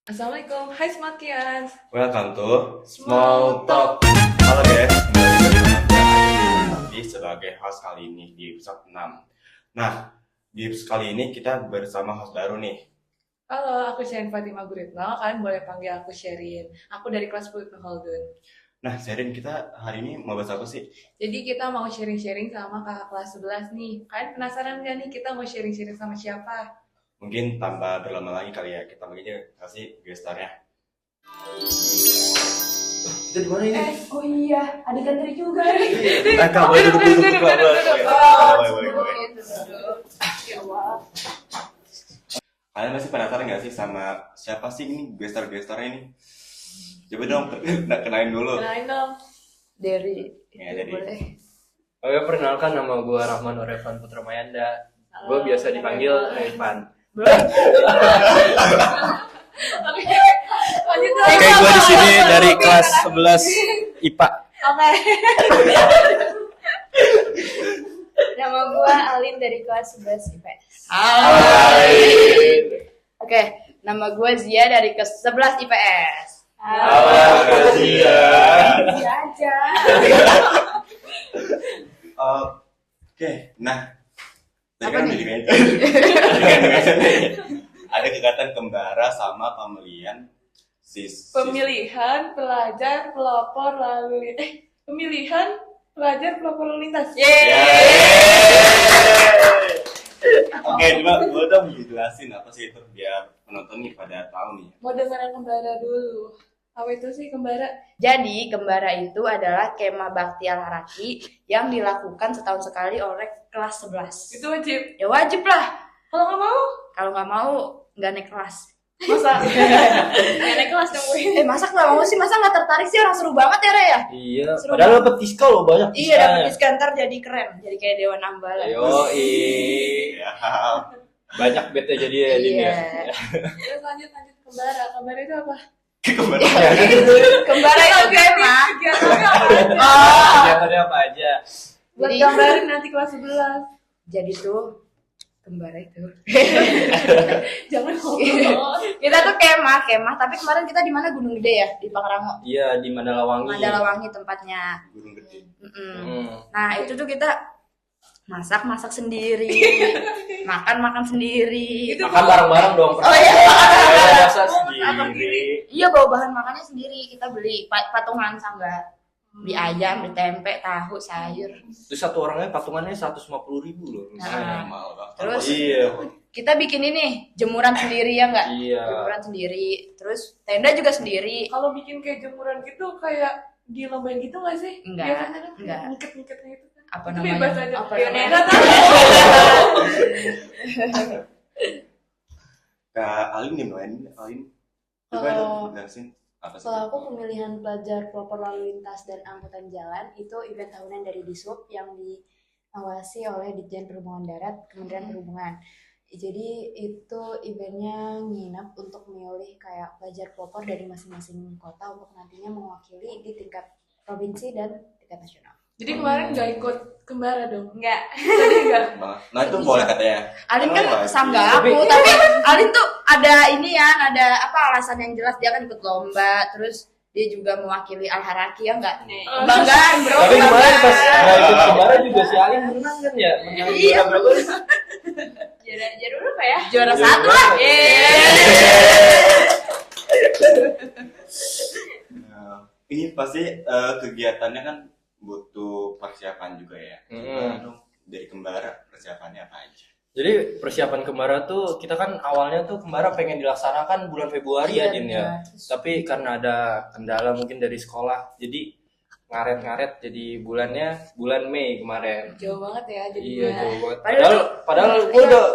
Assalamualaikum, hai Smartians. Welcome to Small Small Talk. Halo guys, kembali lagi dengan gue Adi sebagai host kali ini di episode 6. Nah, di episode kali ini kita bersama host baru nih. Halo, aku Sherin Fatima Guritno, kalian boleh panggil aku Sherin. Aku dari kelas 10 Holdun. Nah, Sherin, kita hari ini mau bahas apa sih? Jadi kita mau sharing-sharing sama kakak kelas 11 nih. Kalian penasaran gak nih kita mau sharing-sharing sama siapa? Mungkin tanpa berlama lagi kali ya, kita bagi aja kasih gestarnya. Kita di mana ini? Oh iya, ada Gantri juga nih. Kak, boleh duduk. Boleh. Ya Allah. Kalian masih penasaran nggak sih sama siapa sih ini gestar-gestarnya ini? Coba dong, kenalin dulu. Kenalin dong. Dari. Ya, dari. Boleh. Oke, perkenalkan nama gue Rahman Orevan Putra Mayanda. Gue biasa dipanggil Revan. Oke, lanjut dong. Oke, gue di sini dari kelas 11 IPA. Oke. Nama gue Alin dari kelas 11 IPS. Hai. Oke, nama gue Zia dari kelas 11 IPS. Makasih ya. Zia aja. Oke, nah tadi Apa kan nih? ada kegiatan kembara sama pemilihan Pemilihan pelajar pelopor lalu pemilihan pelajar pelopor lalu lintas. Oke, coba gue dong dijelasin apa sih itu biar penonton nih pada tahu nih. Mau dengerin kembara dulu. Apa itu sih kembara? Jadi, kembara itu adalah kemah bakti al-haraki yang dilakukan setahun sekali oleh kelas 11. Itu wajib. Ya wajib lah. Kalau nggak mau, Kalau nggak mau, nggak naik kelas. masa? Nggak naik kelas dong, Win. Masa nggak mau sih? Masa nggak tertarik sih? Orang seru banget ya, Re ya? Iya, Seru padahal dapet diskon loh banyak. Iya, dapet diskon ntar jadi keren. Jadi kayak Dewan Ambalan. Yoi. Ya, Banyak bete jadi ya, Din ya. Iya. Terus lanjut kembara. Kembara itu apa? kembara. Kembara itu kemah. Kegiatannya apa aja? Kegiatannya apa aja? Buat Jadi- gambarin nanti kelas 11. Jadi tuh kembara itu. Jangan ngomong. Kita tuh kemah, tapi kemarin kita di mana Gunung Gede ya, di Pangrango. Iya, di Mandalawangi. Mandalawangi tempatnya. Gunung Gede. Nah, itu tuh kita masak sendiri. makan sendiri. Itu Makan bareng-bareng dong. Oh iya. Biasa Makan sendiri. Iya, bawa bahan makannya sendiri. Kita beli patungan sangga. Beli ayam, beli tempe, tahu, sayur. Terus satu orangnya patungannya 150.000 loh. Nah. Mahal Kak. Terus? Iya. Kita bikin ini jemuran sendiri ya enggak? Iya. Jemuran sendiri. Terus tenda juga sendiri. kalau bikin kayak jemuran gitu kayak di lombain gitu nggak sih? Enggak, Biasanya kan enggak. ngiket gitu kan. Apa Itu namanya? bebas aja. Apa Ya, namanya? nggak tahu. Kak Alin nih main Alin. Coba Kalau- dong jelasin apa sih? Kalau aku pemilihan pelajar pelopor lalu lintas dan angkutan jalan itu event tahunan dari Dishub yang diawasi oleh Ditjen Perhubungan Darat Kementerian Perhubungan. Jadi itu eventnya nginap untuk memilih kayak pelajar pelopor dari masing-masing kota untuk nantinya mewakili di tingkat provinsi dan tingkat nasional. Jadi kemarin nggak ikut kembara dong? Enggak. Jadi nggak. Nah itu boleh katanya. Alin kan Oh, sangga Tapi- aku, tapi Alin tuh ada ini ya, ada apa alasan yang jelas dia kan ikut lomba, terus dia juga mewakili Al-Haraki ya enggak? Kebanggaan bro. Tapi kemarin pas kebanggaan. nggak ikut kembara juga si Alin menang kan ya? Menang Iya. juara berapa? Juara berapa ya? Juara Juara satu lah. berapa? Nah, ini pasti kegiatannya kan butuh persiapan juga ya. Gimana dong dari kembara persiapannya apa aja? Jadi persiapan kembara tuh kita kan awalnya tuh kembara pengen dilaksanakan bulan Februari ya Din ya. Tapi karena ada kendala mungkin dari sekolah, jadi ngaret jadi bulan Mei kemarin. Jauh banget ya jadi. Iya jauh banget. Padahal Padahal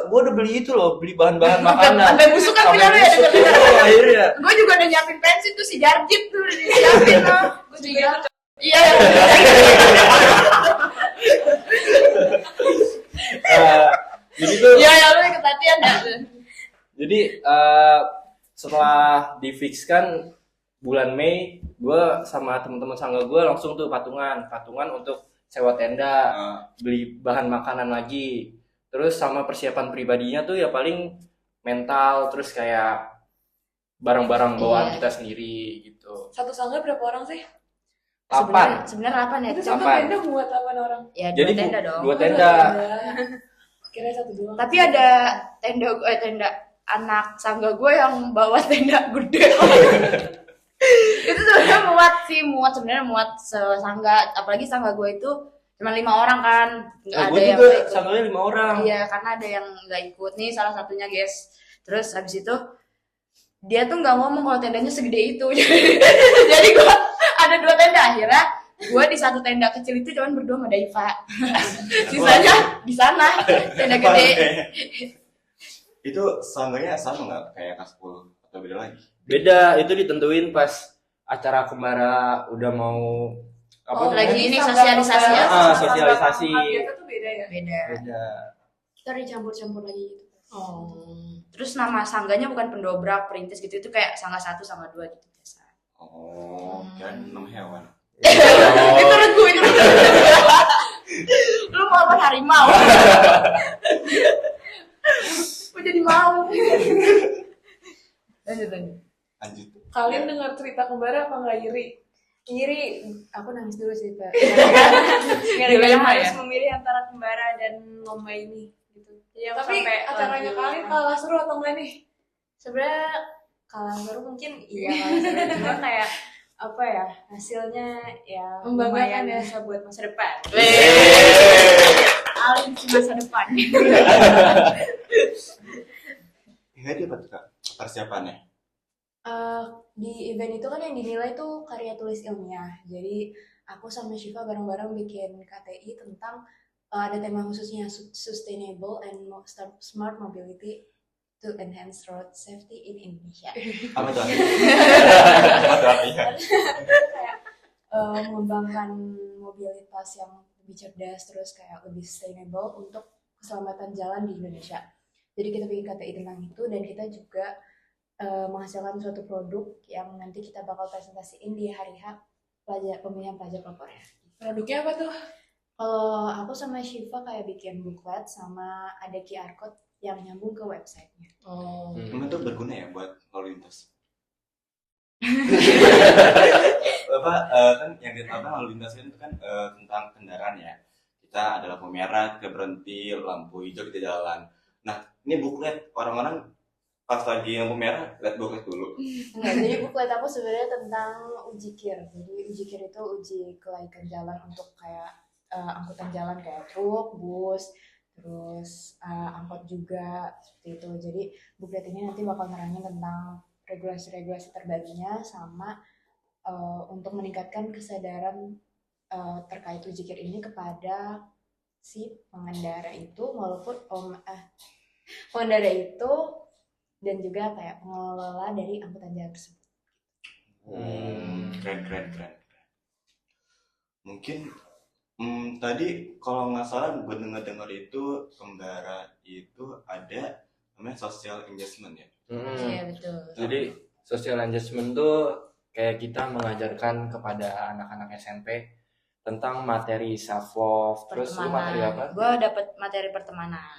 gua udah beli itu loh, beli bahan-bahan makanan. Sampai busuk kan Sampai kita lu ya busuk dengar-dengar. tuh akhirnya. Gue juga udah nyiapin pensi tuh si Jarjit tuh udah disiapin loh. Gue juga. Iya. Jadi tuh Iya ya lu ikut latihan ya. Jadi setelah difikskan bulan Mei, gue sama teman-teman sangga gue langsung tuh patungan untuk sewa tenda, beli bahan makanan lagi, terus sama persiapan pribadinya tuh ya paling mental, terus kayak barang-barang bawaan Iya. kita sendiri gitu. Satu sangga berapa orang sih? 8. Sebenarnya 8 ya. Itu Cuma- satu Delapan. tenda muat 8 orang. Ya Jadi 2 tenda dong. dua tenda. Kira satu doang. Tapi ada tenda anak sangga gue yang bawa tenda gede. Itu sebenarnya muat sebenarnya muat sangga, apalagi sangga gue itu cuma 5 orang kan, nggak ada Gue yang juga nggak ikut. sangganya 5 orang. Iya, karena ada yang nggak ikut nih salah satunya guys. Terus habis itu dia tuh nggak ngomong kalau tendanya segede itu. Jadi gue ada 2 tenda, akhirnya gue di satu tenda kecil itu cuman berdua sama Daiva. Sisanya di sana tenda gede. Itu sangganya sama nggak kayak kelas 10 atau beda lagi? Beda, itu ditentuin pas acara kembara udah mau apa namanya? lagi ini sosialisasi ya. Sosialisasi. Biasa tuh beda ya. Beda. Beda. Kita dicampur-campur lagi gitu. Oh. Terus nama sangganya bukan pendobrak, perintis gitu, itu kayak sangga 1 sama 2 gitu biasa. Oh, kan 6 hewan. Itu regu. Lu mau apa harimau? Gue jadi mau. Lanjut. Lanjut. Kalian dengar cerita kembara apa nggak iri? Iri, aku nangis dulu sih, Pak. Dilema Gara-gara harus ya? memilih antara kembara dan lomba ini gitu. Jadi aku Tapi sampai acaranya lagu- kalian kalah seru atau enggak nih? sebenarnya kalau baru mungkin iya kalau seru, cuma kayak apa ya, hasilnya ya Membanggakan lumayan ya. bisa buat masa depan. Alin di masa depan. Ini apa tuh Kak persiapannya? Di event itu kan yang dinilai tuh karya tulis ilmiah. Jadi aku sama Shiva bareng-bareng bikin KTI tentang ada tema khususnya sustainable and smart mobility to enhance road safety in Indonesia. Apa tuh? Apa tuh artinya? Mengembangkan mobilitas yang lebih cerdas terus kayak lebih sustainable untuk keselamatan jalan di Indonesia. Jadi kita bikin KTI tentang itu dan kita juga menghasilkan suatu produk yang nanti kita bakal presentasiin di hari H pemilihan pelajar pelopor ya. Produknya apa tuh? Kalau aku sama Shiva kayak bikin booklet sama ada QR code yang nyambung ke websitenya. Oh. Emang tuh berguna ya buat lalu lintas? Apa kan yang kita apa lalu lintas itu kan tentang kendaraan ya. Kita ada lampu merah, kita berhenti, lampu hijau kita jalan. Nah, ini buklet orang-orang pas lagi lampu merah lihat buklet dulu. Enggak, jadi buklet aku sebenarnya tentang uji KIR. Jadi uji KIR itu uji kelaikan jalan untuk kayak angkutan jalan kayak truk, bus, terus angkot juga seperti itu. Jadi buklet ini nanti bakal nerangin tentang regulasi-regulasi terbarunya sama untuk meningkatkan kesadaran terkait uji KIR ini kepada si pengendara itu, walaupun pengendara itu dan juga kayak pengelola dari angkutan jalan tersebut. Keren. Mungkin tadi kalau nggak salah gue dengar itu kembara itu ada namanya social engagement ya. Iya betul. Jadi social engagement tuh kayak kita mengajarkan kepada anak-anak SMP tentang materi self love, terus lu materi apa? Gue dapet materi pertemanan.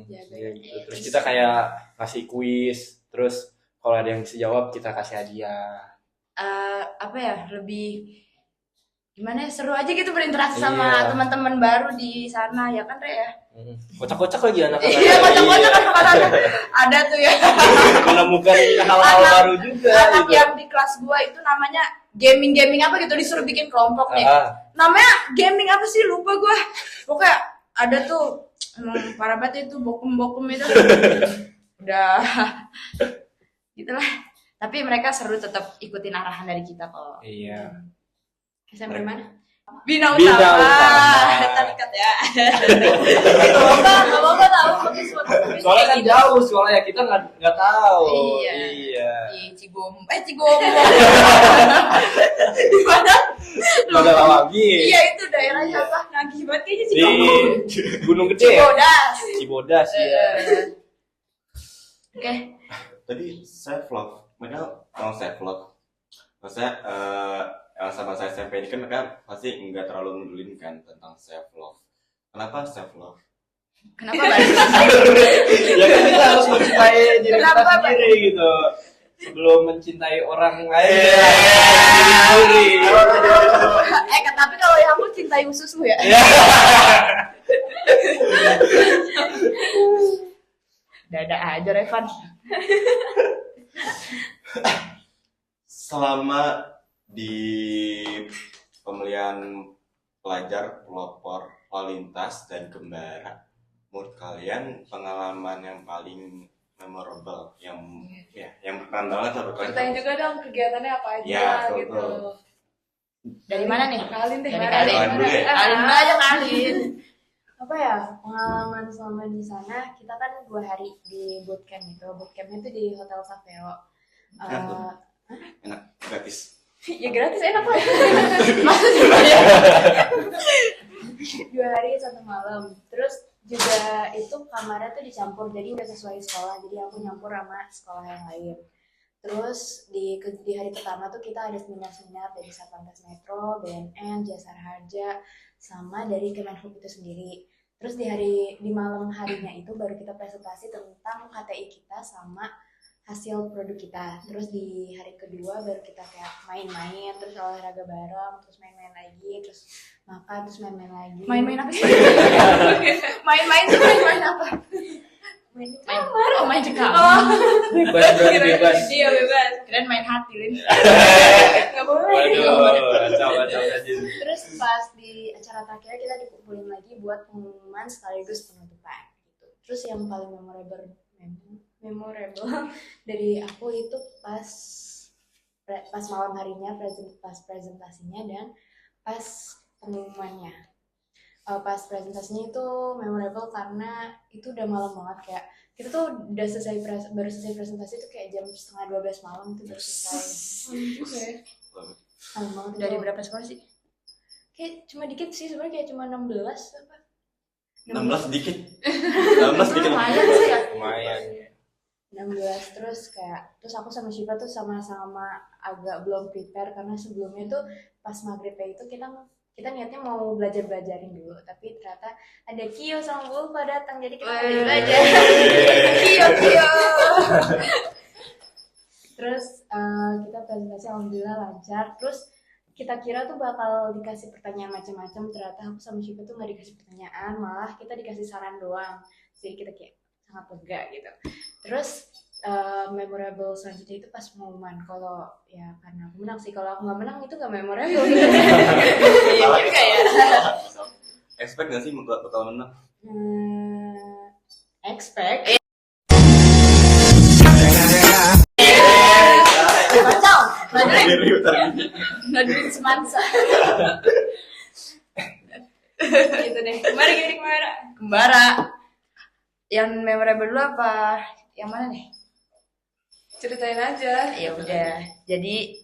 Ya, gitu. Terus kita kayak ngasih kuis, terus kalau ada yang bisa jawab kita kasih hadiah. Apa ya, lebih gimana ya, seru aja gitu berinteraksi Iya. sama teman-teman baru di sana ya kan Re ya. Kocak-kocak lagi anak-anak. Iya kocak-kocak anak-anak ada tuh ya. Menemukan hal-hal baru juga. Anak gitu. yang di kelas gua itu namanya gaming apa gitu, disuruh bikin kelompok nih. Namanya gaming apa sih, lupa gua. Pokoknya ada tuh emang parah banget itu bokum itu. Udah gitulah. Tapi mereka seru, tetap ikutin arahan dari kita kok. Iya. SMP mana? Bina Bina Utama. Utama. Terdekat ya. Gak apa-apa tahu pakai suatu. Soalnya kan jauh sekolahnya, kita nggak tahu. Iya. Di Cigom. Di mana? Udah lagi. Iya itu daerahnya apa? Nagih banget kayaknya Di Cigom. Gunung Gede. Cibodas. Cibodas ya. Oke. Tadi self love, mereka mau self love. Maksudnya sama saya SMP ini kan mereka pasti nggak terlalu medulin kan tentang self love. Kenapa self love? Kenapa Bang? Ya kan kita harus mencintai diri kita Kenapa, sendiri gitu. sebelum mencintai orang lain. Tapi kalau yang aku cintai ususmu ya. Dada aja Revan. Selama di pemilihan pelajar, pelopor, lalu lintas, dan kembara, menurut kalian pengalaman yang paling memorable, yang berkenan banget lah buat kalian? Ceritain juga dong kegiatannya apa aja Ya, betul, gitu. betul. Dari mana nih? Kalin deh. Dari Kalin. Kalin dulu deh. Kalin aja Kalin. Apa ya, pengalaman selama di sana, kita kan 2 hari di bootcamp itu. Bootcampnya itu di Hotel Saveo. Enak tuh. Enak, gratis. Ya gratis enak lah. Maksudnya ya. 2 hari 1 malam. Terus juga itu kamarnya tuh dicampur, jadi nggak sesuai sekolah. Jadi aku nyampur sama sekolah yang lain. Terus di hari pertama tuh kita ada seminar-seminar dari Satlantas Metro, BNN, Jasara Harja, sama dari Kemenhub itu sendiri. Terus di malam harinya itu baru kita presentasi tentang KTI kita sama hasil produk kita. Terus di hari kedua baru kita kayak main-main, terus olahraga bareng, terus main-main lagi, terus makan, terus main-main lagi. Main-main apa sih? Main-main tuh main apa? Main di Kamar. Oh, main di kamar. Oh, Bebas, berarti bebas. iya bebas. Kirain main hati, Lin. Nggak boleh. Waduh, kacau aja. Terus pas di acara terakhir kita dikumpulin lagi buat pengumuman sekaligus penutupan gitu. Terus yang paling memorable dari aku itu pas malam harinya pas presentasinya dan pas pengumumannya. Pas presentasinya itu memorable karena itu udah malam banget, kayak kita tuh udah baru selesai presentasi itu kayak jam 11:30 malam itu baru selesai. Malam banget. Dari itu. berapa sekolah sih? Kayak cuma dikit sih sebenarnya, kayak cuma 16 apa? 16 sedikit. 16 sedikit. Lumayan sih ya. Lumayan. 16 terus aku sama Shiva tuh sama-sama agak belum prepare karena sebelumnya tuh pas maghribnya itu kita niatnya mau belajarin dulu, tapi ternyata ada Kio sama Bulpa datang, jadi kita belajar. Kio. Terus kita presentasi alhamdulillah lancar. Terus kita kira tuh bakal dikasih pertanyaan macam-macam, ternyata aku sama Shiva tuh nggak dikasih pertanyaan, malah kita dikasih saran doang. Jadi kita kayak sangat lega gitu. Terus memorable selanjutnya itu pas pengumuman. Kalau ya karena aku menang sih, kalau aku nggak menang itu nggak memorable gitu. Iya juga ya. Expect gak sih bakal menang? Expect. Kacau. Nadine Semansa. Gitu deh. Kembara. Yang memorable dulu apa? Yang mana nih? Ceritain aja. Ya udah. Jadi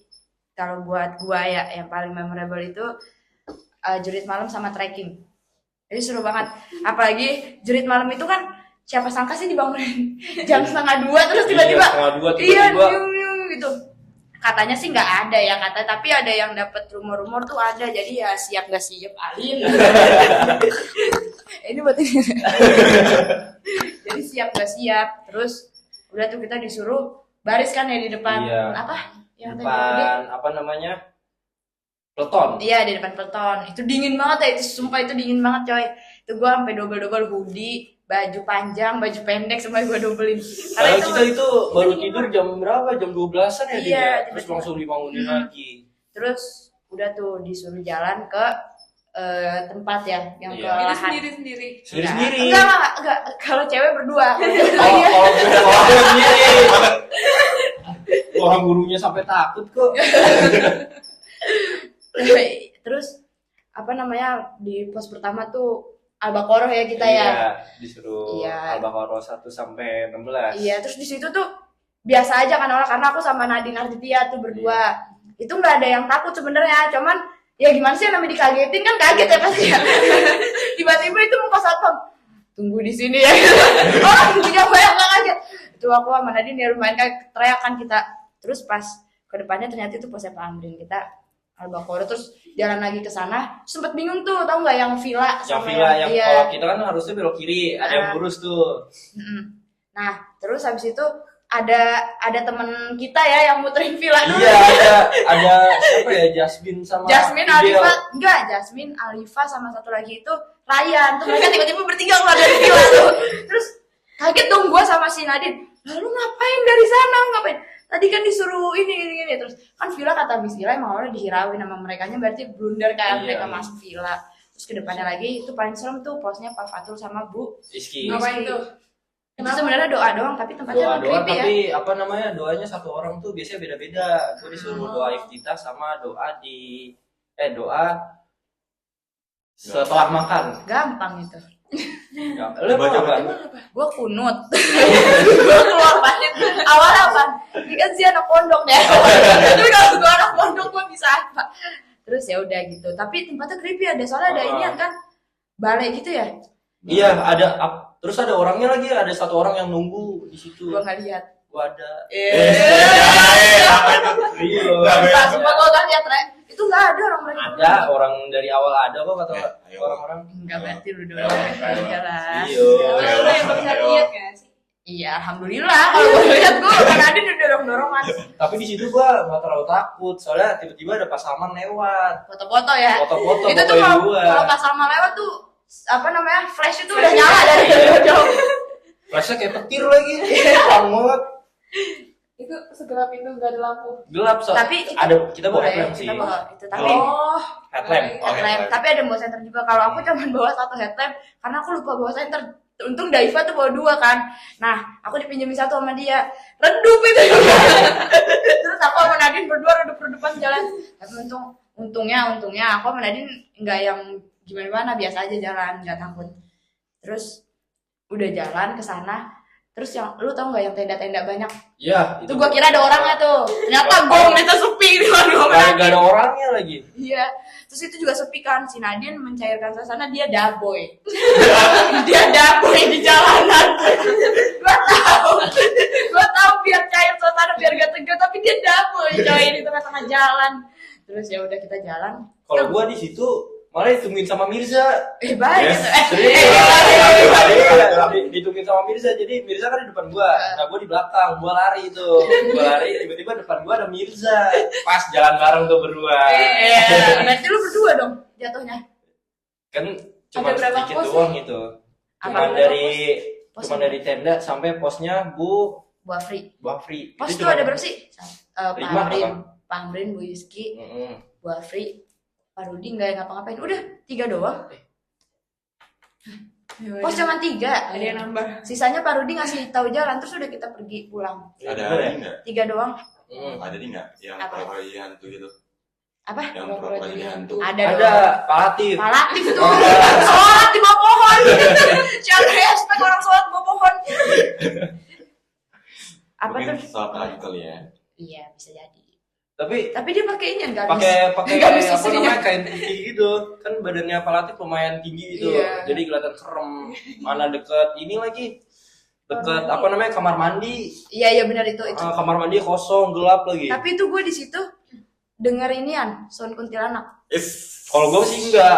kalau buat gua ya yang paling memorable itu jurit malam sama trekking. Jadi seru banget. Apalagi jurit malam itu kan siapa sangka sih dibangunin jam 1:30 terus tiba-tiba. Iya, Gitu. Katanya sih nggak ada ya tapi ada yang dapat rumor-rumor tuh ada. Jadi ya siap nggak siap Alin. Ini buat ini. Jadi siap nggak siap. Terus udah tuh kita disuruh baris kan ya di depan apa? Yang depan apa namanya? Peleton. Iya, di depan peleton. Itu dingin banget ya, itu sumpah itu dingin banget coy. Itu gua sampai double hoodie, baju panjang, baju pendek semua gua dobelin. Karena kita itu baru tidur jam berapa? Jam 12-an ya, Iya, terus langsung dibangunin lagi. Terus udah tuh disuruh jalan ke tempat ya yang ke Iya. Ini lahan. sendiri. Sendiri-sendiri. Enggak. Kalau cewek berdua. Kalau sendiri. Orang gurunya sampai takut kok. Terus apa namanya di pos pertama tuh Al-Baqarah ya kita ya. Iya, disuruh Iya. Al-Baqarah 1 sampai 16. Iya, terus di situ tuh biasa aja kan orang, karena aku sama Nadine Arditya tuh berdua. Itu nggak ada yang takut sebenarnya, cuman ya gimana sih namanya dikagetin kan, kaget ya pasti ya. Tiba-tiba itu muka satpam, tunggu di sini ya. Orang punya banyak nggak kaget. Itu aku sama Nadine ya lumayan kayak teriakan kita. Terus pas ke depannya ternyata itu posnya Pak Amrin, kita Al-Baqarah, terus jalan lagi ke sana, sempet bingung tuh, tahu nggak yang villa Yang sama villa yang iya. kalau kita kan harusnya belok kiri, ada yang lurus tuh. Nah, terus habis itu ada temen kita ya yang muterin villa dulu. Iya, ada siapa ya? Jasmine sama Jasmine, Fidel. Alifa, enggak, Jasmine, Alifa sama satu lagi itu Ryan. Terus mereka tiba-tiba bertiga keluar dari villa tuh. Terus kaget dong gue sama si Nadine. Lalu ngapain dari sana? Ngapain? Tadi kan disuruh ini. Terus kan villa kata Miss Gila emang awalnya dihirauin sama merekanya, berarti blunder kayak mereka masuk villa. Terus kedepannya lagi itu paling serem tuh posnya Pak Fatul sama Bu Iski. Ngapain tuh? itu sebenarnya doa doang tapi tempatnya Doa creepy ya. tapi apa namanya, doanya satu orang tuh biasanya beda-beda. Gue disuruh doa iftitah sama doa setelah makan. Gampang itu. Ya, lu baca apa? Gue kunut. Gue keluar balik. Awalnya apa? Ini kan si anak pondok ya. Tapi kalau gue anak pondok gue bisa apa? Terus ya udah gitu. Tapi tempatnya creepy ada soalnya ada inian kan balai gitu ya. Iya, terus ada orangnya lagi, ada satu orang yang nunggu di situ. Gue nggak lihat. Gua ada. Apa itu? Pas sumpah gue nggak lihat Re. Itu nggak ada orang mereka. Ada orang dari awal ada kok kata Ayo. orang-orang. Enggak berarti lu dulu. Ayo, ayo. Iya lah. Iya. Lu yang bisa lihat nggak sih? Iya, alhamdulillah. Kalau gue lihat gue kan Nadine udah dorong-dorongan. Tapi di situ gua nggak terlalu takut, soalnya tiba-tiba ada pasaman lewat. Foto-foto ya. Foto-foto Itu tuh pokoknya kalau gua. pas sama lewat tuh apa namanya flash itu udah nyala dari jauh. Flashnya kayak petir lagi. Terang banget. Itu segelap itu nggak ada lampu. Gelap so. Tapi Kita bawa headlamp sih. Kita bawa itu tapi Oh, Headlamp. headlamp. Tapi ada bawa senter juga. Kalau aku cuma bawa satu headlamp karena aku lupa bawa senter. Untung Daiva tuh bawa dua kan. Nah, aku dipinjemin satu sama dia. Redup itu. Terus aku sama Nadine berdua redup-redupan jalan. Tapi untungnya aku sama Nadine nggak yang gimana biasa aja jalan, nggak takut. Terus udah jalan ke sana. Terus yang lu tau nggak yang tenda-tenda banyak? Iya, Itu gua kira ada orangnya tuh. Ternyata gong itu sepi di mana Gak ada orangnya lagi. Iya. Terus itu juga sepi kan. Si Nadine mencairkan suasana, dia daboy. Dia daboy di jalanan. Gua tahu biar cair suasana biar gak tegang, tapi dia daboy coy di tengah-tengah jalan. Terus ya udah kita jalan. Kalau gua di situ malah ditungguin sama Mirza. Baik. Ditungguin sama Mirza. Jadi Mirza kan di depan gua. Nah, gua di belakang. Gua lari tuh. Tiba-tiba depan gua ada Mirza. Pas jalan bareng tuh berdua. Iya. Berarti lu berdua dong jatuhnya. Kan cuma Ada berapa sedikit pos doang itu. Pos Cuma dari tenda sampai posnya Bu Buafri. Wafri. Pos Itu tuh cuma ada berapa sih? Pak 5 Amrin, apa? Pak Amrin, Bu Yuski, Mm-mm. Buafri, Pak Rudi nggak ngapa-ngapain. Udah 3 doang. Pos cuma 3. ada yang nambah. Sisanya Pak Rudi ngasih tahu jalan, terus udah kita pergi pulang. Ada Bener ya? ini nggak? 3 doang. Ada nih nggak yang Apa? pura-pura jadi hantu gitu? Apa? Yang pura-pura jadi hantu. Ada Ada dong. Pak Latif. Pak Latif tuh. Sholat di bawah pohon. Siapa ya aspek orang sholat di bawah pohon. Apa Mungkin tuh? salah lagi kali ya. Iya, bisa jadi. Tapi Dia pakai ini enggak pakai gamis apa istrinya. namanya kain putih gitu kan, badannya Pak Latif lumayan tinggi gitu. Iya. Jadi kelihatan serem. Mana deket ini lagi, deket apa namanya kamar mandi. Iya benar itu. Kamar mandi kosong, gelap lagi. Tapi itu gue di situ denger inian sound kuntilanak. Kalau gue sih enggak.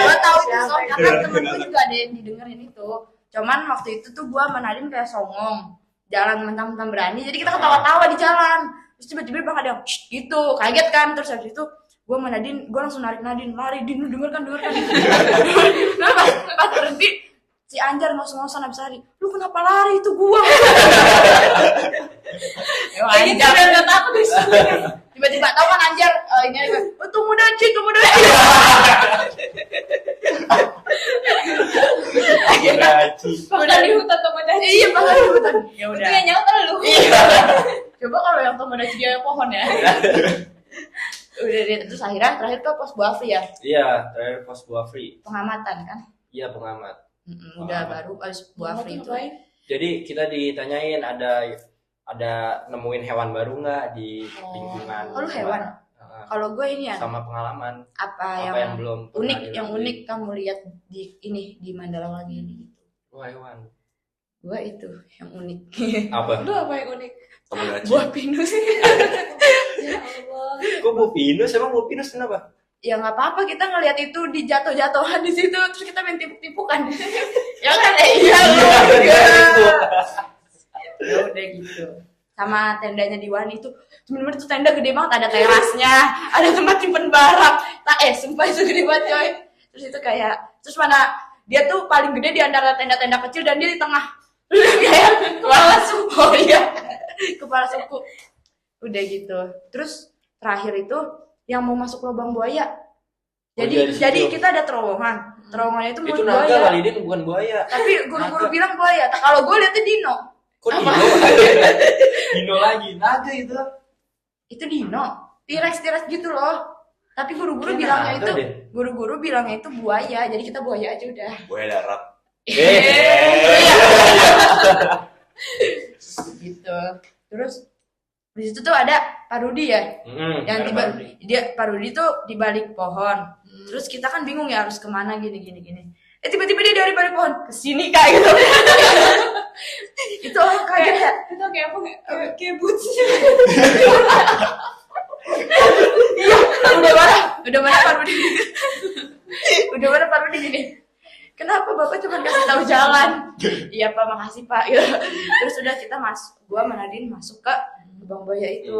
Gue tahu itu sound karena temen gue juga ada yang didengerin itu. Cuman waktu itu tuh gue sama Nadine kayak songong, jalan mentang-mentang berani, jadi kita ketawa-tawa di jalan. Terus tiba-tiba bang ada yang "Shh," gitu, kaget kan. Terus habis itu gue sama Nadine, gue langsung narik Nadine, lari, Din lu denger kan. Nah pas berhenti si Anjar ngos-ngosan habis lari, lu kenapa lari, itu gue. Kayaknya dia udah nggak takut di sini. Tiba-tiba tahu kan Anjar ini aja, tunggu Daci. Udah di hutan Tomodachi. Iya bakal di hutan. Ya Itu udah. yang nyautan lu. Coba kalau yang Tomodachi dia pohon ya. Udah deh, terus akhirnya terakhir ke pos Buafri ya, Iya, terakhir pos Buafri. pengamatan kan. Iya, pengamat. Udah baru abis Buafri itu. Jadi kita ditanyain ada nemuin hewan baru nggak di lingkungan. Oh, lu hewan? Kalau gue ini ya, Sama pengalaman apa apa yang belum pernah unik, dilalui. yang unik kamu lihat di ini di Mandala Wangi ini gitu. Wah, hewan. Gue itu yang unik. Apa? Lu apa yang unik? Tomodachi. Buah pinus. Ya Allah. Kok Bu Pinus? Emang Bu Pinus kenapa? Ya nggak apa-apa, kita ngelihat itu di jatuh-jatuhan di situ, terus kita main timpuk-timpukan. Ya kan? Iya. Iya, lu. itu. Ya udah gitu. Sama tendanya di Wani itu bener-bener tuh tenda gede banget, ada terasnya, ada tempat simpen barang. Sumpah itu gede banget coy. Terus itu kayak, terus mana dia tuh paling gede di antara tenda-tenda kecil dan dia di tengah. Kayak kepala suku. Oh iya, kepala suku. Udah gitu. Terus terakhir itu yang mau masuk lubang buaya. Jadi kita ada terowongan. Terowongannya itu Itu mulut naga buaya. kali, Din, bukan buaya. Tapi guru-guru bilang buaya. Kalau gue liatnya dino. Kok Dino? Dino lagi, naga itu. Itu dino. T-Rex gitu loh. Tapi guru-guru Kayak bilangnya naga itu deh. guru-guru bilangnya itu buaya. Jadi kita buaya aja udah. Buaya darat. Gitu. Terus di situ tuh ada Pak Rudi ya. Yang Pak Rudi tuh di balik pohon. Terus kita kan bingung ya harus kemana gini. Tiba-tiba dia dari balik pohon ke sini kayak gitu. Itu orang kaget ya. Itu kayak apa nggak? Kayak boots. Iya, udah mana Pak Rudi. Udah mana Pak Rudi gini. Kenapa Bapak cuma kasih tahu jalan? Iya Pak, makasih Pak. Gitu. Terus udah kita gua sama Nadine masuk ke lubang buaya itu.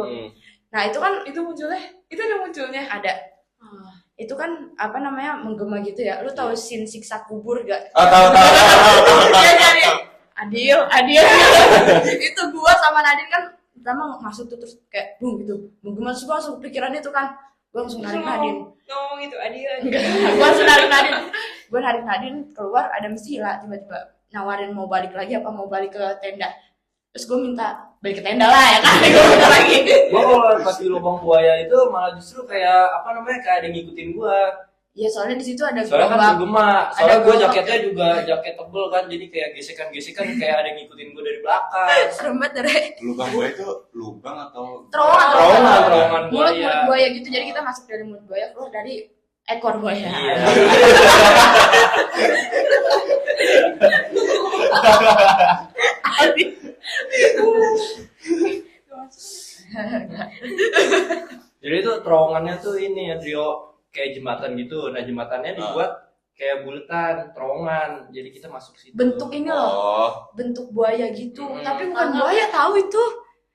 Nah itu kan Itu munculnya, itu ada munculnya. ada. Itu kan apa namanya menggema gitu ya. Lu tahu scene siksa kubur gak? Tahu. Dia nyari Adil. Itu gua sama Nadine kan pertama masuk tuh terus kayak bung gitu. Menggema terus gua langsung pikiran itu kan. Gua langsung narik Nadine. Ngomong itu Adil. Gua langsung narik Nadine. Gua narik Nadine keluar ada Mesila tiba-tiba nawarin mau balik lagi apa mau balik ke tenda. Terus gue minta balik ke tenda lah ya kan. Gue minta lagi. Gue kalau pas di lubang buaya itu malah justru kayak apa namanya kayak ada yang ngikutin gue. Iya soalnya di situ ada Soalnya kan gerobak. bergema. Soalnya Ada gue gerobak. jaketnya juga jaket tebel kan, jadi kayak gesekan kayak ada yang ngikutin gue dari belakang. Serem banget Dre. Lubang buaya itu lubang atau Terowongan. Terowongan Mulut buaya gitu. Jadi kita masuk dari mulut buaya keluar dari ekor buaya. Iya. Jadi itu terowongannya tuh ini ya Trio kayak jembatan gitu. Nah jembatannya dibuat kayak buletan, terowongan. Jadi kita masuk situ. Bentuk ini loh. Oh, Bentuk buaya gitu. Tapi bukan buaya tahu itu.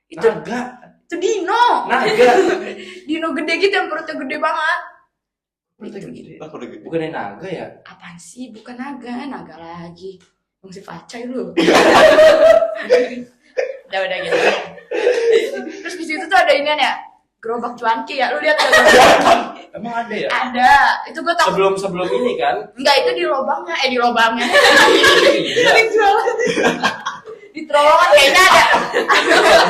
Itu Naga. itu dino. Naga. Dino gede gitu yang perutnya gede banget. Perutnya gede. udah gitu. Bukannya naga ya? Apaan sih? Bukan naga lagi. Bang si Facai lu. udah gitu. Terus di situ tuh ada inian ya. Gerobak cuanki ya. Lu lihat ada gerobak. Emang ada ya? Ada. Itu gua tahu. Sebelum ini kan? Enggak, itu di lubangnya. Di lubangnya. Iya. Di terowongan kayaknya ada.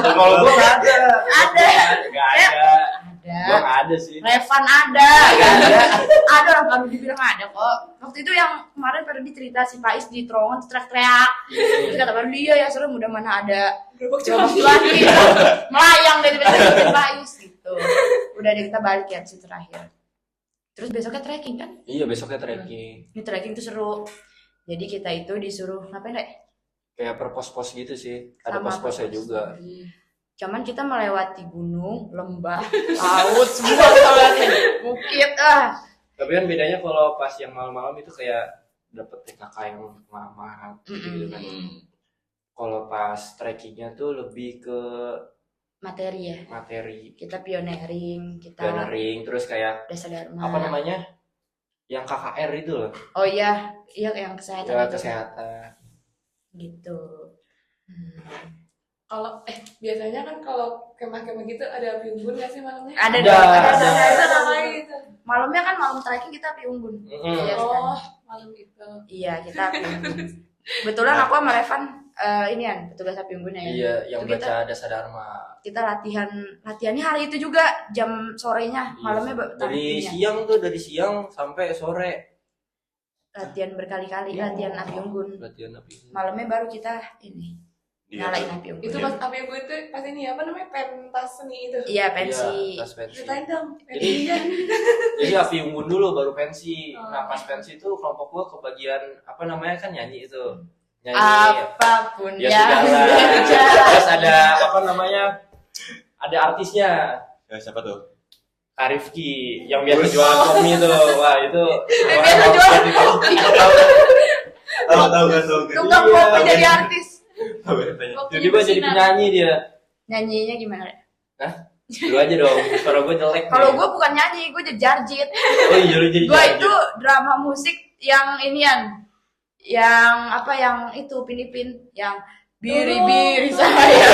Kalau gua nggak ada. Ada. Nggak ada. Gua Ada. nggak ada sih. Revan ada. Ada orang baru dibilang ada kok. Waktu itu yang kemarin pada dicerita si Faiz di terowongan tuh teriak-teriak. Terus kata baru dia ya serem udah mana ada gerobak cuanki. Melayang dari tiba-tiba Faiz gitu. Udah deh kita balik ya situ terakhir. Terus besoknya trekking kan? Iya besoknya trekking. Ini trekking tuh seru. Jadi kita itu disuruh ngapain deh? Kayak per pos-pos gitu sih. Ada Sama pos-posnya pos. juga. Cuman kita melewati gunung, lembah, laut, semua melewati bukit Tapi kan bedanya kalau pas yang malam-malam itu kayak dapet TKK yang lama gitu kan. Kalau pas trekkingnya tuh lebih ke materi ya. materi, Kita pioneering, kita pioneering, terus kayak Desa Dharma. apa namanya? Yang KKR itu loh. Oh iya, yang kesehatan Ya, itu. kesehatan. Gitu. Kalau biasanya kan kalau kemah-kemah gitu ada api unggun nggak sih malamnya? Ada. Ada namanya gitu. Malamnya kan malam trekking kita api unggun. Iya, Oh, malam gitu. Iya, kita api unggun. Kebetulan aku sama Revan inian petugas api unggunnya ya. Iya, yang Itu baca Dasa Dharma. Kita latihannya hari itu juga jam sorenya, malamnya Dari tandingnya. siang tuh, dari siang sampai sore. Latihan berkali-kali, latihan api unggun. Latihan api unggun. Malamnya baru kita ini nyalain api unggun. Itu pas api unggun itu pas ini apa namanya pentas seni itu. Iya, pensi. Iya, pas pensi. Ceritain dong. Jadi- Jadi api unggun dulu baru pensi. Oh. Nah pas pensi itu kelompok gua kebagian apa namanya kan nyanyi itu. Nyanyi Apapun ya yang segala. terjadi. Terus ada apa namanya? Ada artisnya. Ya, siapa tuh? Arifki yang biasa jualan kopi itu. Wah, itu biasa jualan kopi. Tahu kan tuh. Tukang Iya, kopi jadi iya. artis. Tiba-tiba jadi penyanyi dia. Nyanyinya gimana? Lu aja dong, suara gue jelek. Kalau gue bukan nyanyi, gue jadi jarjit. Oh iya lu jadi Gue itu drama musik yang inian, yang apa yang itu Pinipin, yang biri-biri saya.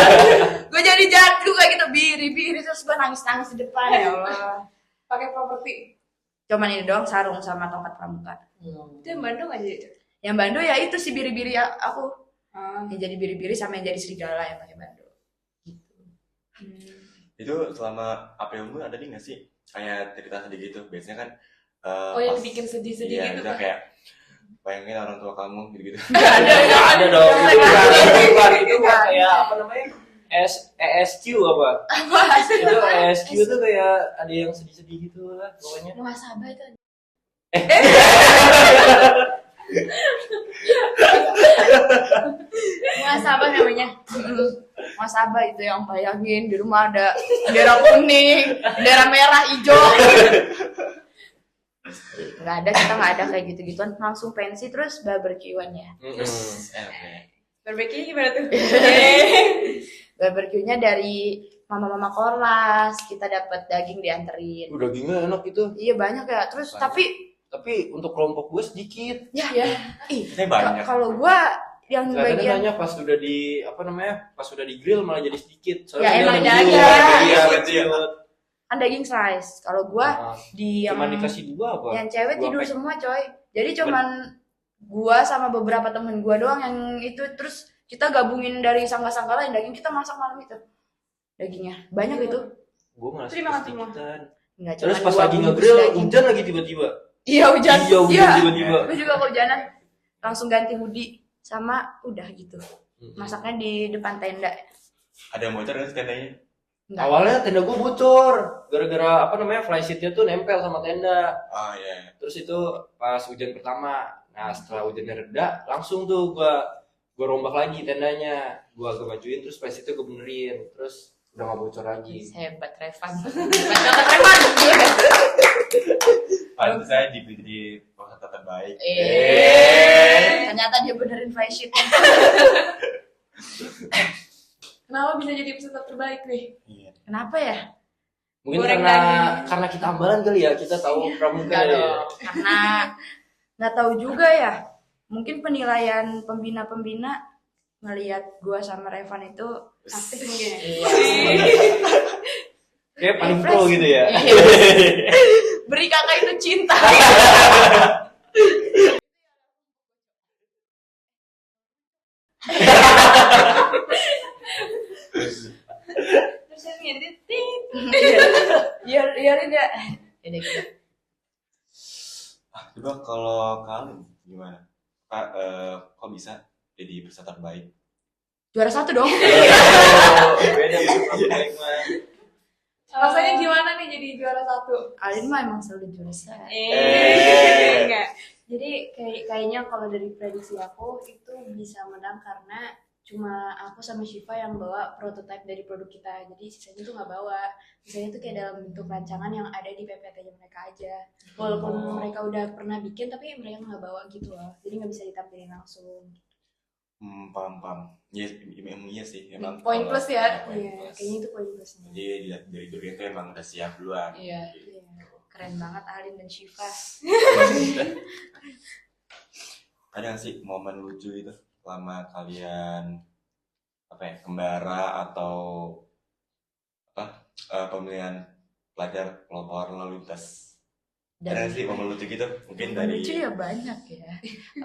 Gue jadi jarjit kayak gitu, biri-biri terus gue nangis-nangis di depan ya Allah. Pakai properti. Cuman ini doang, sarung sama tongkat pramuka. Itu yang Bandung aja itu. Yang Bando ya itu si biri-biri aku. Yang jadi biri-biri sama yang jadi serigala yang pakai Bando. Gitu. Itu selama APU ada nih nggak sih kayak cerita sedih gitu? Biasanya kan Yang pas- bikin sedih-sedih iya, gitu misalnya kan. kayak bayangin orang tua kamu gitu-gitu. Nggak ada dong. Itu kan kayak apa namanya? ESQ apa? Itu ESQ tuh kayak ada yang sedih-sedih gitu lah pokoknya. Muhasabah itu. Muhasabah namanya. Muhasabah itu yang bayangin di rumah ada bendera kuning, bendera merah, hijau. Nggak ada, kita nggak ada kayak gitu-gituan, langsung pensi terus barbekyuan ya. Barbecue gimana tuh? Barbekyunya dari mama-mama kelas, kita dapat daging dianterin. Dagingnya enak itu. Iya banyak ya, terus Tapi untuk kelompok gue sedikit. Ini banyak. kalau gua yang Kadang-kadang bagian banyak pas udah di apa namanya? Pas udah di grill malah jadi sedikit. Ya, emang dia ada. Iya, Kecil. kan daging slice. Kalau gua di yang Cuman dikasih dua apa? yang cewek Dua tidur pack. semua coy. Jadi cuman gua sama beberapa temen gua doang yang itu, terus kita gabungin dari sangka-sangka lain, daging kita masak malam itu. Dagingnya banyak itu. Gue malah Terus dimakan semua? sedikitan. Enggak Terus cuman pas dua lagi bungkus nge-grill daging. hujan lagi tiba-tiba. Iya hujan. Iya, hujan tiba-tiba. Gue juga kehujanan. Langsung ganti hoodie sama udah gitu. Masaknya di depan tenda. Ada yang bocor nggak sih tendanya? Enggak. Awalnya tenda gue bocor gara-gara apa namanya flysheetnya tuh nempel sama tenda. Oh iya. Terus itu pas hujan pertama. Nah setelah hujannya reda langsung tuh gue rombak lagi tendanya. Gue majuin terus flysheetnya gue benerin. Terus udah gak bocor lagi. Hebat Revan. Hebat Revan. Pantes saya di peserta terbaik. Ternyata dia benerin fly sheet. Kenapa bisa jadi peserta terbaik nih? Iya. Kenapa ya? Mungkin Goreng karena kita ambalan kali ya, kita tahu pramuka Enggak ya. dong. Karena nggak tahu juga ya. Mungkin penilaian pembina-pembina ngelihat gua sama Revan itu Aktif mungkin ya? Kayak paling pro gitu ya. Iya. Beri kakak itu cinta. Terus yang ngeditin. Biarin ya. Ini gitu. Coba kalau kalian gimana? Kak, kok bisa jadi peserta terbaik? Juara 1 dong. Beda baik mah. Rasanya gimana nih jadi juara 1? Alin mah emang selalu juara 1. Enggak. Jadi kayaknya kalau dari prediksi aku itu bisa menang karena cuma aku sama Shiva yang bawa prototipe dari produk kita. Jadi sisanya tuh nggak bawa. Sisanya tuh kayak dalam bentuk rancangan yang ada di PPT-nya mereka aja. Walaupun mereka udah pernah bikin tapi mereka nggak bawa gitu loh. Jadi nggak bisa ditampilin langsung. Paham. Iya sih. Emang Poin plus ya? Poin Iya, plus. kayaknya itu poin plusnya. Jadi dari dulu itu emang udah siap duluan. Iya. Gitu. Keren banget Alin dan Shiva. Ada nggak sih momen lucu itu selama kalian kembara atau pemilihan pelajar pelopor lalu lintas? Ada nggak sih momen lucu gitu? Mungkin dari lucu ya banyak ya.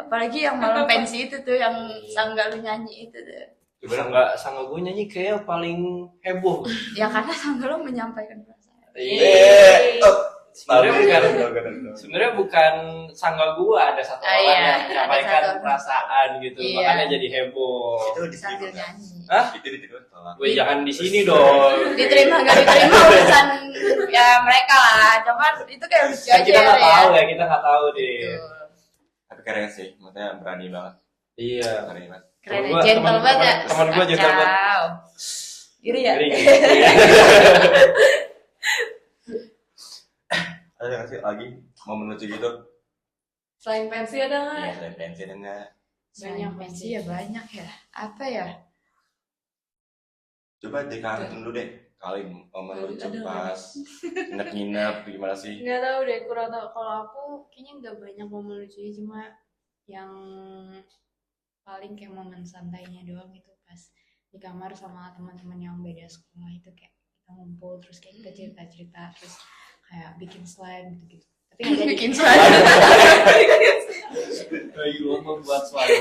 Apalagi yang malam pensi itu tuh yang sangga lu nyanyi itu tuh. Sangga gue nyanyi kayak paling heboh. Ya karena sangga lu menyampaikan perasaan. Sebenarnya bukan sangga gua, ada satu orang Iya, yang menyampaikan ada satu. perasaan gitu, Iya. makanya jadi heboh. itu Sambil diterima. nyanyi. Hah? Itu diterima tolak. Gue jangan di sini dong. Diterima gak diterima urusan ya mereka lah. Cuman itu kayak lucu Kan aja kita nggak ya. tahu ya, kita nggak tahu deh. Gitu. Tapi keren sih, maksudnya berani banget. Iya. Keren banget. Keren Temen gua- gentle temen- banget ya. temen gua gentle banget. Kacau. Iri ya? Ngeri. Ada nggak sih lagi momen lucu gitu? Selain pensi ada nggak? Iya, selain pensi ada nggak? Banyak pasti ya, banyak ya. Apa ya? Coba dikangin dulu deh. Kali momen lucu pas nginep-nginep gimana sih? Nggak tahu deh, kurang tahu. Kalau aku kayaknya nggak banyak momen lucunya, cuma yang paling kayak momen santainya doang itu pas di kamar sama teman-teman yang beda sekolah itu kayak kita ngumpul terus kayak kita cerita-cerita terus kayak bikin slide gitu-gitu. Tapi nggak jadi Bikin slide. Lagi ngomong buat slide.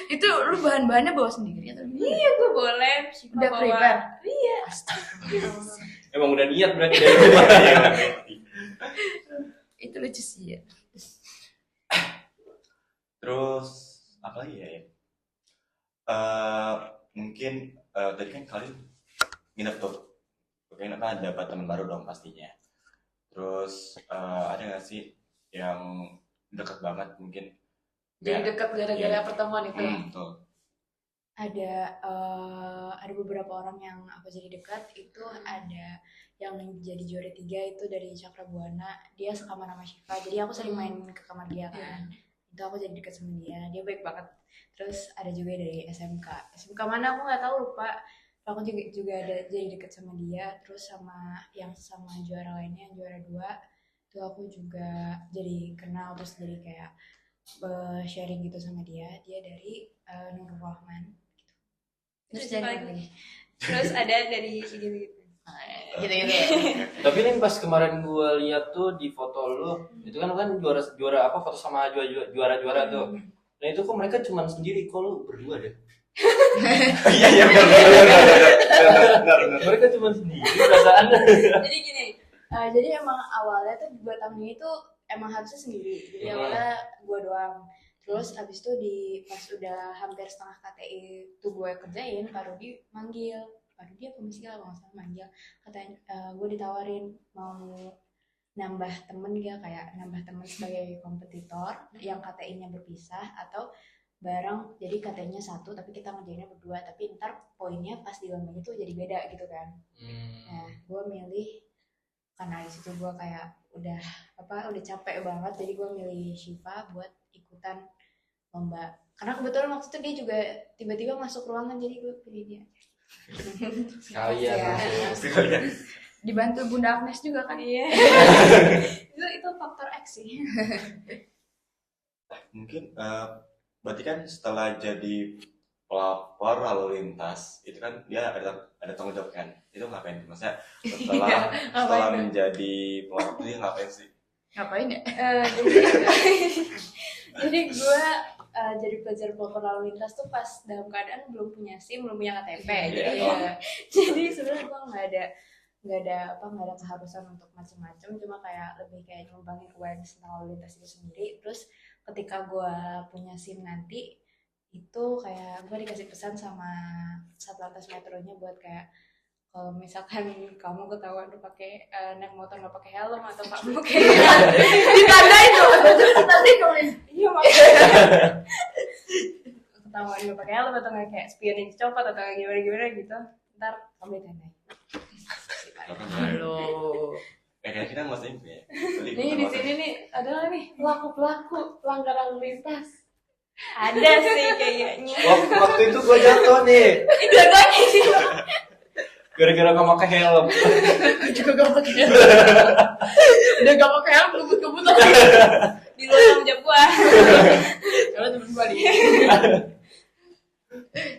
Itu lu bahan-bahannya bawa sendiri atau gimana? Iya, gue boleh. Udah prepare. Iya. Emang udah niat berarti dari rumah. Itu lucu sih ya. Terus apa lagi ya? Mungkin tadi kan kalian nginep tuh, kalian apa dapat teman baru dong pastinya. Terus ada nggak sih yang dekat banget mungkin? Jadi dekat gara-gara Iya. pertemuan itu. Betul. ada beberapa orang yang aku jadi dekat itu ada yang jadi juara 3 itu dari Cakra Buana, dia sekamar sama Syifa, jadi aku sering main ke kamar dia kan. Itu aku jadi dekat sama dia baik banget. Terus ada juga dari SMK mana aku nggak tahu, lupa. Aku juga ada jadi dekat sama dia. Terus sama yang sama juara lainnya, yang juara 2 itu aku juga jadi kenal, terus jadi kayak sharing gitu sama dia dari Nurul Rahman gitu. Terus Terus jadi paling- lagi Terus ada dari gitu-gitu. gitu. Tapi nih pas kemarin gua lihat tuh di foto lu, itu kan juara apa foto sama juara tuh. Nah itu kok mereka cuma sendiri, kok lu berdua deh. Iya benar. Mereka cuma sendiri perasaan. Jadi gini, jadi emang awalnya tuh buat tahun ini tuh emang harusnya sendiri. Jadi awalnya gue doang. Terus abis itu pas udah hampir setengah KTI tuh gue kerjain, Pak Rudi manggil. Pak Rudi apa Miska kalau nggak salah manggil. Katanya gue ditawarin mau nambah temen gak, kayak nambah temen sebagai kompetitor yang KTI-nya berpisah atau bareng, jadi KTI-nya satu tapi kita ngerjainnya berdua, tapi ntar poinnya pas di lombanya tuh jadi beda gitu kan. Nah gue milih, karena di situ gue kayak udah capek banget, jadi gue milih Syifa buat ikutan lomba, karena kebetulan waktu itu dia juga tiba-tiba masuk ruangan, jadi gue pilih dia. Sekalian Ya. langsung. Dibantu Bunda Agnes juga kan? Iya. itu faktor X sih. Mungkin berarti kan setelah jadi pelapor lalu lintas itu kan dia ada tanggung jawab kan, itu ngapain maksudnya setelah menjadi pelapor dia ngapain sih? Ngapain ya? Jadi gue jadi pelajar pelopor lalu lintas tuh pas dalam keadaan belum punya SIM, belum punya KTP. Jadi sebenarnya gue nggak ada keharusan untuk macam-macam, cuma kayak lebih kayak nyumbangin awareness tentang lalu lintas itu sendiri. Terus ketika gue punya SIM nanti itu kayak gue dikasih pesan sama Satlantas Metronya buat kayak kalau misalkan kamu ketahuan lu pakai naik motor nggak pakai helm atau kamu kayak Ditandain tuh. Nanti nulis. iya makanya ketahuan nggak pakai helm atau nggak kayak spionnya dicopot atau kayak gimana gitu, ntar kamu ditandain. Halo. Kayak kita nggak ya. Nih di sini nih adalah nih pelaku pelanggaran lalu lintas. Ada sih kayaknya. Waktu itu gua jatuh nih. Gara-gara gak pakai helm. Juga gak pakai helm. Udah gak pakai helm, kebut-kebut lagi. Di luar tanggung jawab gua. Kalau temen balik.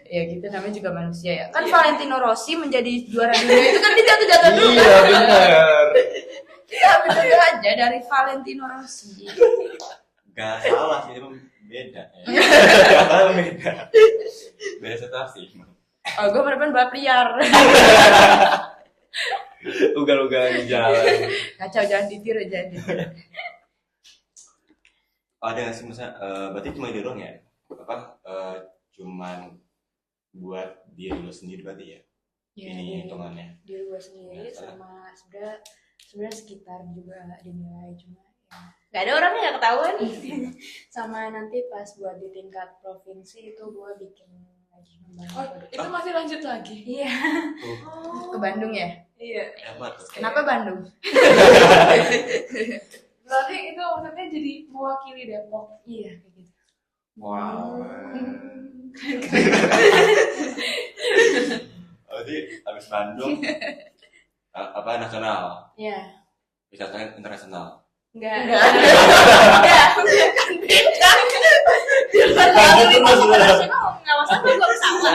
Ya gitu, namanya juga manusia ya. Kan Valentino Rossi menjadi juara dunia itu kan dia jatuh-jatuh dulu kan. Iya benar. Kita ambil contoh aja dari Valentino Rossi. Gak salah sih, emang beda. Beda situasi. Oh, gue menemukan balap liar. Ugal-ugalan di jalan. Kacau, jangan ditiru, jangan ditiru. Ada nggak sih misalnya, berarti cuma dia doang ya? Apa cuman buat diri lo sendiri berarti ya? Ini hitungannya. Diri gue sendiri sama sebenarnya sekitar juga dinilai, cuma ya Gak ada orangnya nggak ketahuan. sama nanti pas buat di tingkat provinsi itu gue bikin lagi membangun. Itu masih lanjut lagi. Iya. Ke Bandung ya? Iya. Hebat tuh. Kenapa Bandung? Berarti itu maksudnya jadi mewakili Depok. Iya kayak gitu. Wow. Berarti abis Bandung apa nasional? Iya. Bisa tanya internasional. Enggak. Kan beda. Lanjut terus udah. Nggak masalah gue salah.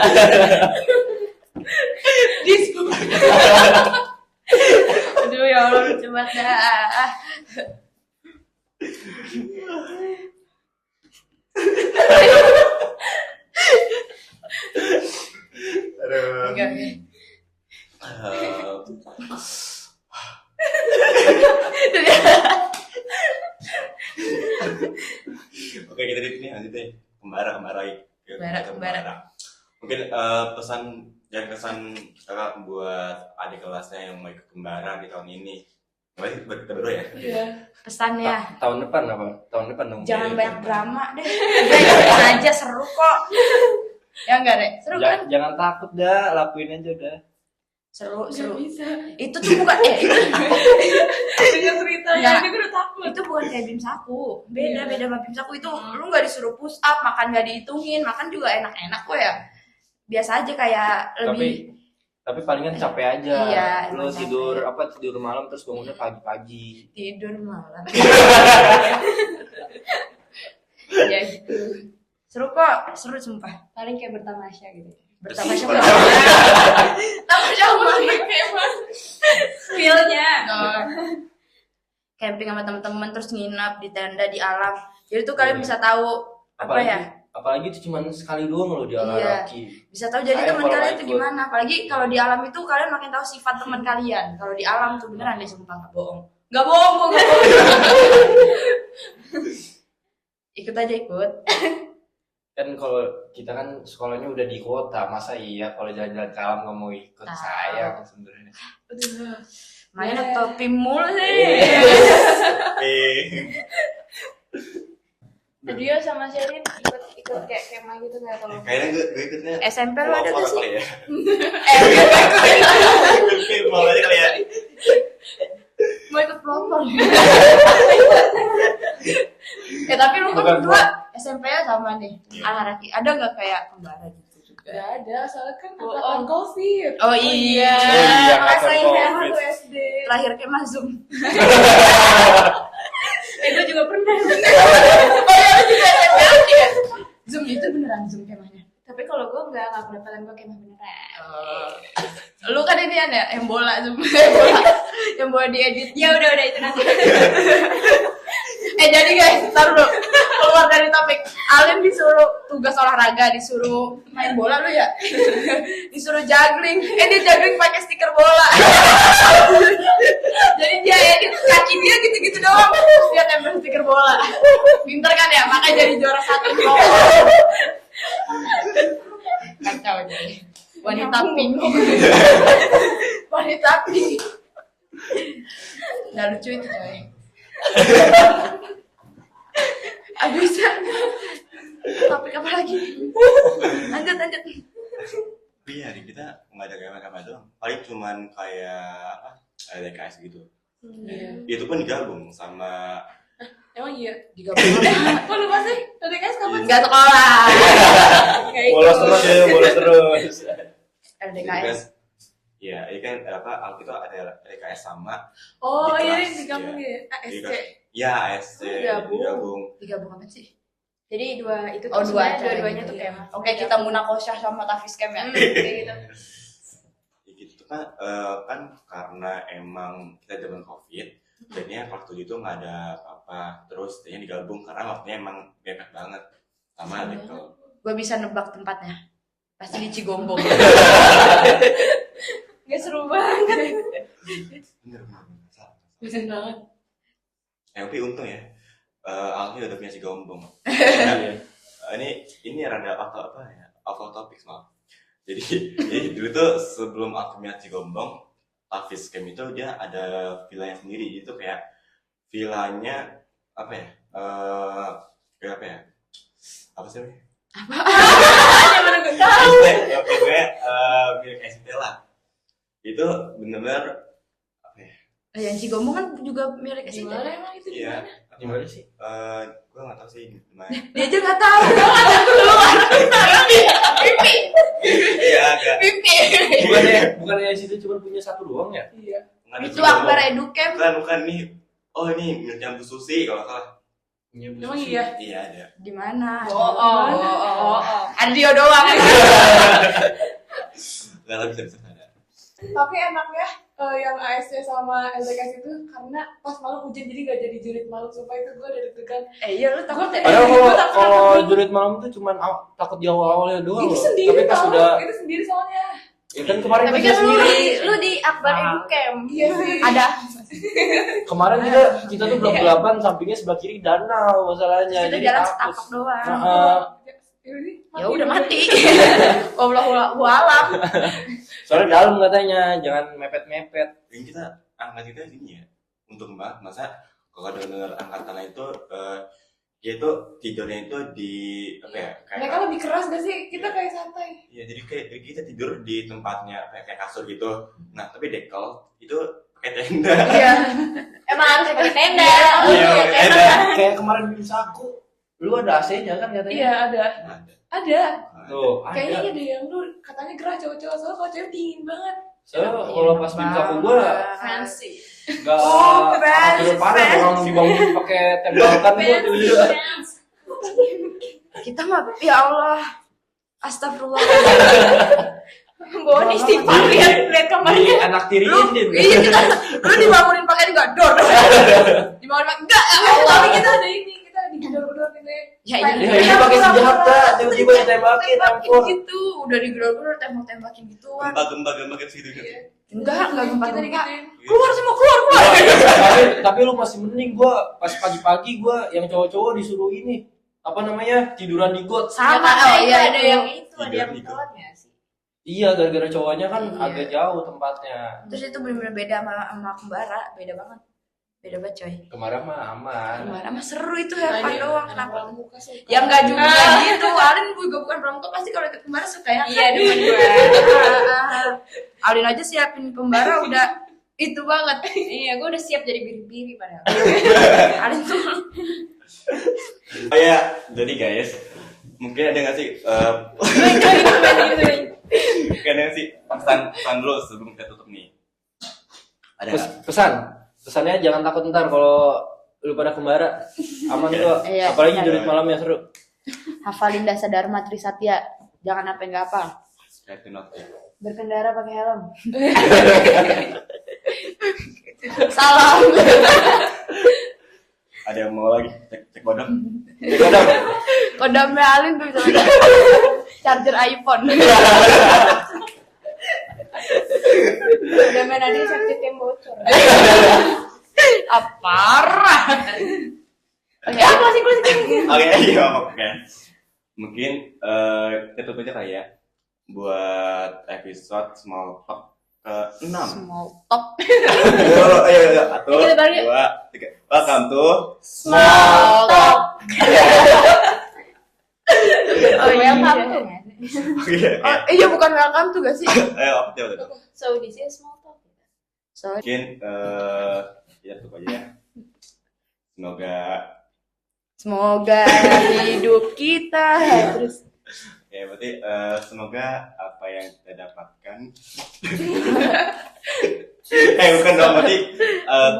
Aduh ya Allah lucu banget dah. Aduh. Enggak. Oke, kita di sini lanjut deh. Kembara. Mungkin pesan dan kesan kakak buat adik kelasnya yang mau ikut kembara di tahun ini. Berarti kita berdua ya? Iya. Pesannya Tahun depan apa? Tahun depan dong. jangan banyak drama deh. Udah aja seru kok. Ya enggak deh, seru kan? Jangan takut dah, lakuin aja udah. Seru. Bisa. Itu tuh bukan Dengan ceritanya Nggak. aja gue udah takut. itu bukan kayak bim saku. Beda Iya. sama bim saku itu lu nggak disuruh push up, makan nggak dihitungin, makan juga enak-enak kok ya. Biasa aja kayak lebih Tapi palingan capek aja. Iya, Lu emang tidur malam terus bangunnya pagi-pagi. tidur malam. Ya gitu. Seru kok, seru sumpah. Paling kayak bertamasya gitu. Bertamasya Bersih. Tamasya mana Emang. feel-nya. Camping sama teman-teman terus nginap di tenda di alam. Jadi tuh kalian Iya. bisa tahu apa ya? Apalagi itu cuma sekali doang loh di Iya. Alaraki. Bisa tahu jadi Sayang teman kalau kalian nggak tuh ikut. gimana. Apalagi kalau di alam itu kalian makin tahu sifat teman kalian. Kalau di alam tuh beneran deh sumpah nggak bohong. Nggak bohong, gua nggak bohong. Ikut aja ikut. Kan kalau kita kan sekolahnya udah di kota, masa iya kalau jalan-jalan ke alam nggak mau ikut? Tahu. Sayang sebenarnya. Aduh. Main Iya. topi mulu sih. Dia sama Sherin ikut kayak kemah gitu nggak kalau Kayaknya gue ikutnya SMP lu ada gak sih? kali ya? Eh, Mau aja kali ya? mau ikut pelopor. Tapi lu kan Bukan berdua SMP ya sama nih. Iya. Alaraki ada nggak kayak kembara gitu juga? Gak ada, soalnya kan Bohong. angkatan COVID. Oh iya. iya, Ngerasain angkatan ya COVID. Aku SD. terakhir kayak Zoom. gue juga pernah. Oh iya lu juga SMP aja ya? Zoom itu beneran Zoom kemahnya. Tapi kalau gue nggak kelihatan gue kemah beneran. Lu kan ini ya yang bola Zoom. Yang bola diedit. Ya udah itu nanti. Jadi guys, ntar dulu keluar dari topik. Alin disuruh tugas olahraga, disuruh main bola lu ya, disuruh juggling. Dia juggling pakai stiker bola. Jadi dia edit kaki dia gitu-gitu doang, dia tempel stiker bola. Pinter kan ya, makanya jadi juara 1 di bawah. Kacau jadi. Wanita pink. Wanita pink. Nggak lucu itu coy. Bisa. Topik apa lagi? Lanjut. Iya, di kita nggak ada kayak doang. Paling cuman kayak apa? DKS gitu. Iya. Itu pun digabung sama Emang iya. Digabung. Kok lupa sih? LDKS kapan? Enggak sekolah. Bolos terus ya, bolos terus. LDKS. Iya, ini kan apa? Itu ada DKS sama Oh Di iya, kelas, digabung iya. ya. ASC. ya ASC Digabung. digabung. Digabung apa sih? Jadi dua itu Oh, tuh dua sebenarnya acara dua-duanya gitu tuh ya. kemah. Oke, kita munakosyah sama Tafis Camp ya. Kayak gitu. Ya gitu kan kan karena emang kita zaman COVID, jadinya waktu itu nggak ada apa-apa. Terus jadinya digabung karena waktunya emang mepet banget sama legal. Gue bisa nebak tempatnya. Pasti di Cigombong. Gak seru banget. Bener. Salah. Bisa banget. Tapi untung ya, Alki udah punya si gombong. Iya. Ini rada apa ya? Off topic maaf. Jadi dulu tuh sebelum aku punya si gombong, Tafis Camp itu dia ada villanya sendiri. Itu kayak villanya apa ya? Kayak apa ya? Apa sih? Mana gue tahu. Pokoknya milik ST lah. Itu bener-bener apa ya? Yang Cigombong kan juga milik SIT. Gimana emang itu Iya. gimana? Gimana sih? Gue nggak tahu sih gimana. Dia aja nggak tahu. Dia nggak tahu keluar. Pipi. Iya agak. Pipi. Bukannya situ cuma punya satu doang ya? Iya. Itu Akbar Educamp. Bukan nih. Oh ini miliknya Bu Susi kalau salah. Emang iya. Iya ada. Di mana? Oh. Ada Dio doang. Nggak tahu bisa ada. Tapi enaknya yang ASC sama LTKS itu karena pas malam hujan jadi nggak jadi jurit malam, sumpah itu gue udah deg-degan. Iya lu takut ya. Padahal kalau jurit malam tuh cuma takut di awal-awalnya doang Itu loh. sendiri Tapi pas tau, udah itu sendiri soalnya. ya kan kemarin Tapi kerja kan sendiri. lu di Akbar Educamp. Iya sih. Ada. Kemarin kita tuh belak-belakan sampingnya sebelah kiri danau masalahnya. Kita Jadi jalan takut. setapak doang. Heeh. Ya udah mati. Wallahu alam. Soalnya dalam katanya jangan mepet-mepet. Yang kita angkat kita gini ya. Untuk Mbak, masa kalau dengar angkatannya itu dia itu tidurnya itu di apa ya? Mereka lebih keras gak sih? Kita kayak santai. Iya, jadi kita tidur di tempatnya kayak kasur gitu. Nah, tapi dekel itu pakai tenda. Iya. Emang harus pakai tenda. Iya, pakai tenda. Kayak kemarin di Saku, lu ada AC-nya kan katanya? Iya ada. Ada. Ada. Tuh, Kayaknya ada. ada yang lu katanya gerah cowok-cowok, soalnya kalau cewek dingin banget. Soalnya kalau pas di Saku gua Fancy. enggak Oh, keren, parah keren. orang dibangun pakai tembakan gua tuh iya. Kita mah ya Allah. Astagfirullah. Bawa istighfar lihat Di kamarnya. anak tiriin Lu din. iya kita lu dibangunin pakai enggak dor. Dibangunin pakai enggak ya Allah. Tapi kita ada ini, kita digedor-gedor gitu ya. Ya Ya iya. ini pakai senjata, tiba-tiba ditembakin ampun. Gitu, udah digedor-gedor tembak-tembakin gituan. Gempa kayak situ kan. Iya. Enggak Kita gempa-gempa. digituin. Keluar semua keluar. Tapi lu masih mending gua pas pagi-pagi gua yang cowok-cowok disuruh ini apa namanya tiduran di got. Sama Oh iya ada itu. yang itu, ada yang Tidur, telat nggak sih? Iya gara-gara cowoknya kan Iya. agak jauh tempatnya. Terus itu benar-benar beda sama kembara, beda banget. Beda banget coy. Kemarin mah aman. Kembara mah seru itu have fun Nah, doang anak kenapa? pramuka suka. Ya enggak juga gitu. Alin juga bukan pramuka pasti kalau ikut kembara suka ya. Iya demen gue. Alin aja siapin kembara udah itu banget. Iya, gue udah siap jadi biri-biri padahal. Alin tuh Oh ya, jadi guys, mungkin ada nggak sih mungkin ada nggak sih pesan dulu sebelum kita tutup nih? Ada nggak? Pesannya jangan takut ntar kalau lu pada kembara aman kok. Iya, Apalagi iya. jurit malamnya seru. Hafalin Dasa Dharma Trisatya. Jangan apa enggak apa. Try to not ya. Berkendara pakai helm. salah. Ada yang mau lagi cek kodok? Kodamnya Alin tuh bisa charger iPhone. Udah main aja sakit yang bocor. Parah. Oke, closing. Oke, iya oke. Mungkin kita tutup aja kali ya buat episode small talk ke-6. Small talk. Ayo, 1, Kita balik. 2, 3. Welcome to Small talk. Oh iya. Welcome tuh. Oke. Oh, iya bukan welcome tuh gak sih? Ayo, apa coba? So this is small talk. Soalnya Mungkin ya tutup aja ya. semoga hidup kita terus Ya berarti semoga apa yang kita dapatkan bukan dong, berarti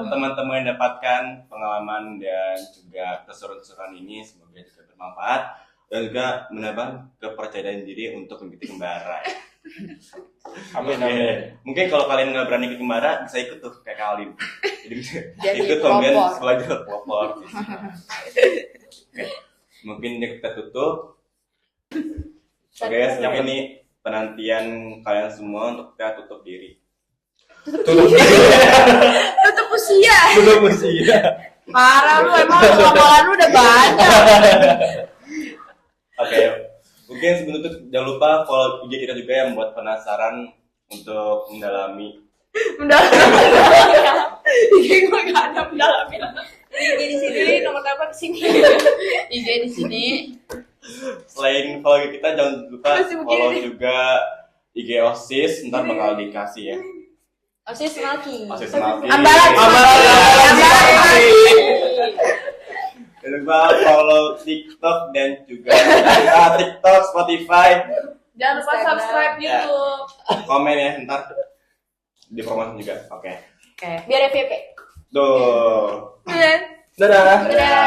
teman-teman yang dapatkan pengalaman dan juga keseruan-keseruan ini semoga juga bermanfaat dan juga menambah kepercayaan diri untuk mengikuti kembara. Amin Oke. amin. Mungkin kalau kalian nggak berani ikut kembara bisa ikut tuh kayak Kalin. Jadi bisa Jadi ikut kemudian pelopor. belajar pelopor. Oke. Mungkin ini kita tutup. Oke, sejauh ini penantian kalian semua untuk kita tutup diri. Tutup tutup usia. usia. Parah lu emang omongan lu udah banyak. Oke, mungkin sebelum itu jangan lupa follow IG kita juga yang buat penasaran untuk mendalami. IG gue gak ada mendalami. IG di sini, nomor telepon di sini. IG di sini. Selain follow kita jangan lupa Masih begini follow nih. juga IG OSIS, ntar bakal dikasih ya. OSIS Malki. OSIS Malki. Ambalan. Jangan lupa follow TikTok dan juga TikTok, Spotify. Jangan lupa subscribe Ya. YouTube. Komen ya, ntar dipromosi juga. Oke. Oke, biar FYP. Tuh. Dadah. Dadah.